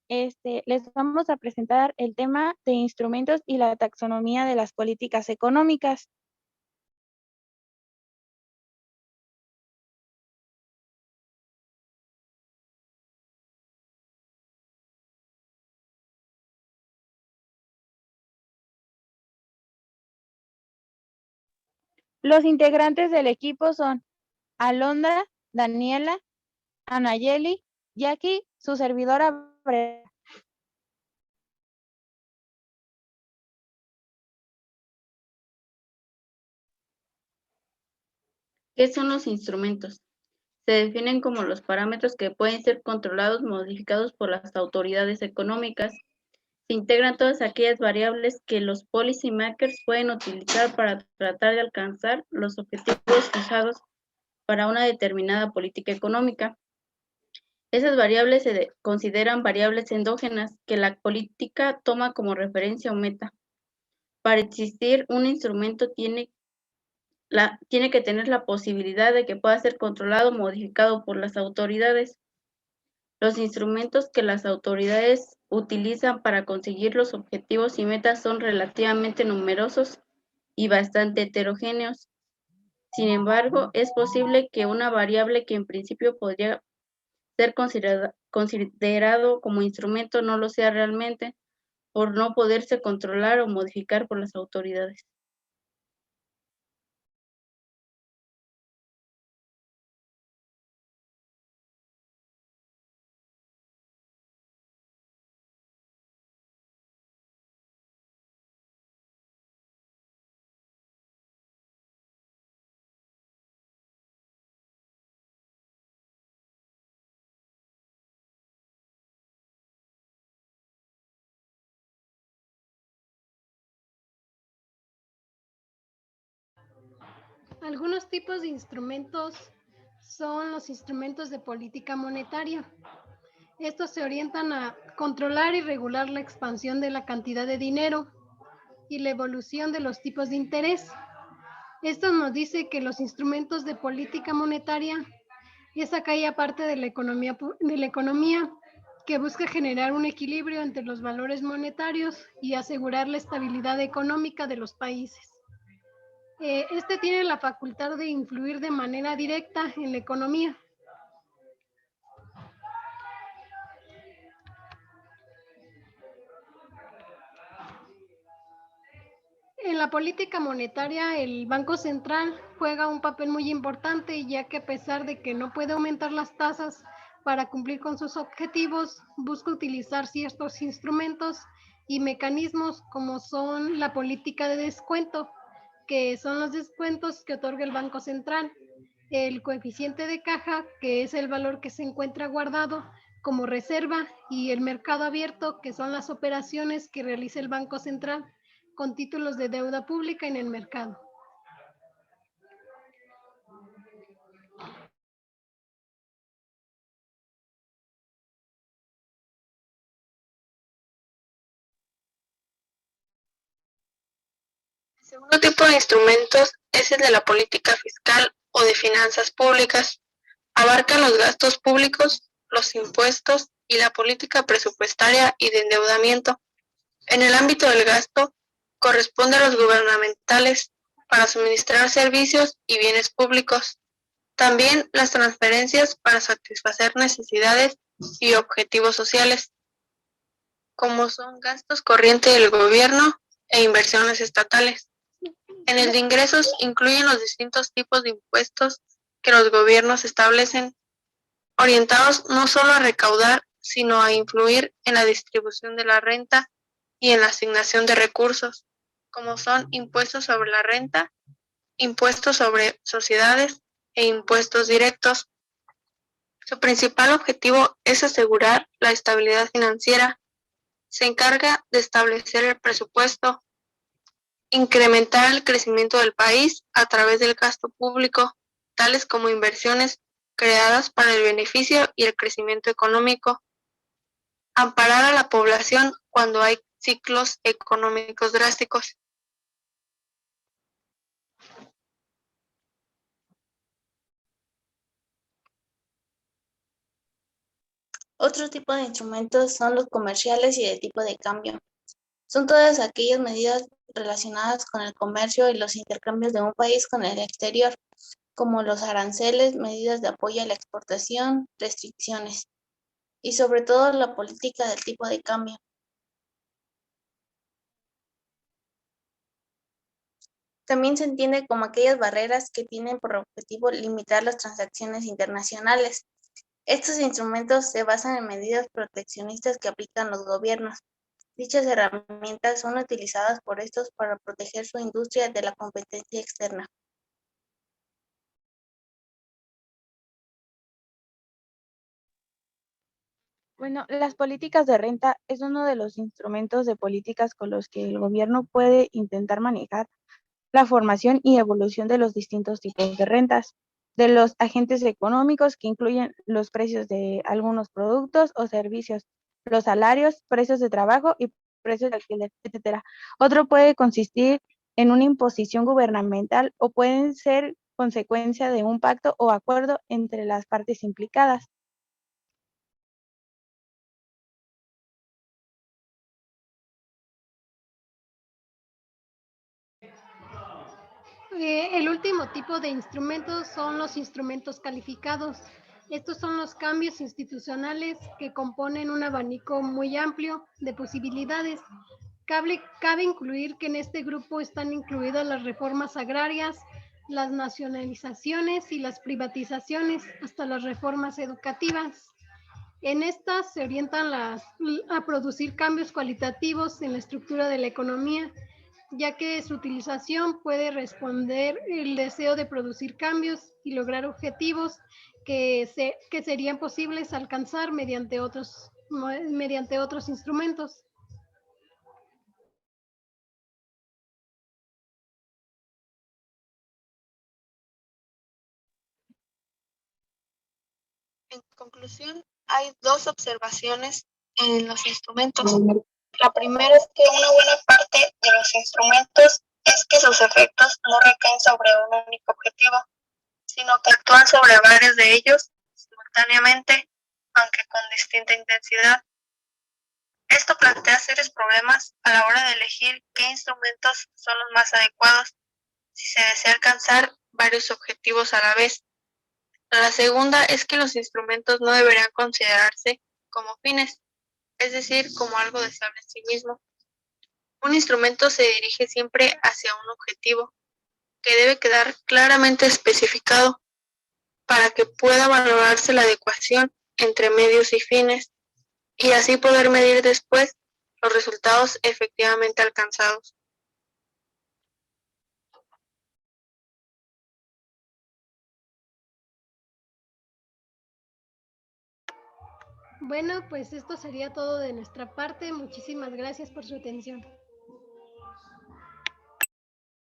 Les vamos a presentar el tema de instrumentos y la taxonomía de las políticas económicas. Los integrantes del equipo son Alondra, Daniela, Anayeli, Jackie, su servidora Brea. ¿Qué son los instrumentos? Se definen como los parámetros que pueden ser controlados, modificados por las autoridades económicas. Se integran todas aquellas variables que los policy makers pueden utilizar para tratar de alcanzar los objetivos fijados para una determinada política económica. Esas variables se consideran variables endógenas que la política toma como referencia o meta. Para existir un instrumento tiene que tener la posibilidad de que pueda ser controlado o modificado por las autoridades. Los instrumentos que las autoridades utilizan para conseguir los objetivos y metas son relativamente numerosos y bastante heterogéneos. Sin embargo, es posible que una variable que en principio podría ser considerado como instrumento no lo sea realmente, por no poderse controlar o modificar por las autoridades. Algunos tipos de instrumentos son los instrumentos de política monetaria. Estos se orientan a controlar y regular la expansión de la cantidad de dinero y la evolución de los tipos de interés. Esto nos dice que los instrumentos de política monetaria es aquella parte de la economía que busca generar un equilibrio entre los valores monetarios y asegurar la estabilidad económica de los países. Este tiene la facultad de influir de manera directa en la economía. En la política monetaria, el Banco Central juega un papel muy importante, ya que a pesar de que no puede aumentar las tasas para cumplir con sus objetivos, busca utilizar ciertos instrumentos y mecanismos como son la política de descuento, que son los descuentos que otorga el Banco Central, el coeficiente de caja, que es el valor que se encuentra guardado como reserva, y el mercado abierto, que son las operaciones que realiza el Banco Central con títulos de deuda pública en el mercado. El segundo tipo de instrumentos es el de la política fiscal o de finanzas públicas. Abarca los gastos públicos, los impuestos y la política presupuestaria y de endeudamiento. En el ámbito del gasto, corresponde a los gubernamentales para suministrar servicios y bienes públicos. También las transferencias para satisfacer necesidades y objetivos sociales, como son gastos corrientes del gobierno e inversiones estatales. En el de ingresos incluyen los distintos tipos de impuestos que los gobiernos establecen, orientados no solo a recaudar, sino a influir en la distribución de la renta y en la asignación de recursos, como son impuestos sobre la renta, impuestos sobre sociedades e impuestos directos. Su principal objetivo es asegurar la estabilidad financiera. Se encarga de establecer el presupuesto, incrementar el crecimiento del país a través del gasto público, tales como inversiones creadas para el beneficio y el crecimiento económico, amparar a la población cuando hay ciclos económicos drásticos. Otro tipo de instrumentos son los comerciales y de tipo de cambio. Son todas aquellas medidas relacionadas con el comercio y los intercambios de un país con el exterior, como los aranceles, medidas de apoyo a la exportación, restricciones, y sobre todo la política del tipo de cambio. También se entiende como aquellas barreras que tienen por objetivo limitar las transacciones internacionales. Estos instrumentos se basan en medidas proteccionistas que aplican los gobiernos. Dichas herramientas son utilizadas por estos para proteger su industria de la competencia externa. Bueno, las políticas de renta es uno de los instrumentos de políticas con los que el gobierno puede intentar manejar la formación y evolución de los distintos tipos de rentas, de los agentes económicos que incluyen los precios de algunos productos o servicios, los salarios, precios de trabajo y precios de alquiler, etcétera. Otro puede consistir en una imposición gubernamental o pueden ser consecuencia de un pacto o acuerdo entre las partes implicadas. El último tipo de instrumentos son los instrumentos calificados. Estos son los cambios institucionales que componen un abanico muy amplio de posibilidades. Cabe incluir que en este grupo están incluidas las reformas agrarias, las nacionalizaciones y las privatizaciones, hasta las reformas educativas. En estas se orientan a producir cambios cualitativos en la estructura de la economía, ya que su utilización puede responder el deseo de producir cambios y lograr objetivos que serían posibles alcanzar mediante otros instrumentos. En conclusión, hay dos observaciones en los instrumentos. La primera es que una buena parte de los instrumentos es que sus efectos no recaen sobre un único objetivo, sino que actúan sobre varios de ellos simultáneamente, aunque con distinta intensidad. Esto plantea serios problemas a la hora de elegir qué instrumentos son los más adecuados si se desea alcanzar varios objetivos a la vez. La segunda es que los instrumentos no deberían considerarse como fines, es decir, como algo deseable en sí mismo. Un instrumento se dirige siempre hacia un objetivo que debe quedar claramente especificado para que pueda valorarse la adecuación entre medios y fines y así poder medir después los resultados efectivamente alcanzados. Bueno, pues esto sería todo de nuestra parte. Muchísimas gracias por su atención.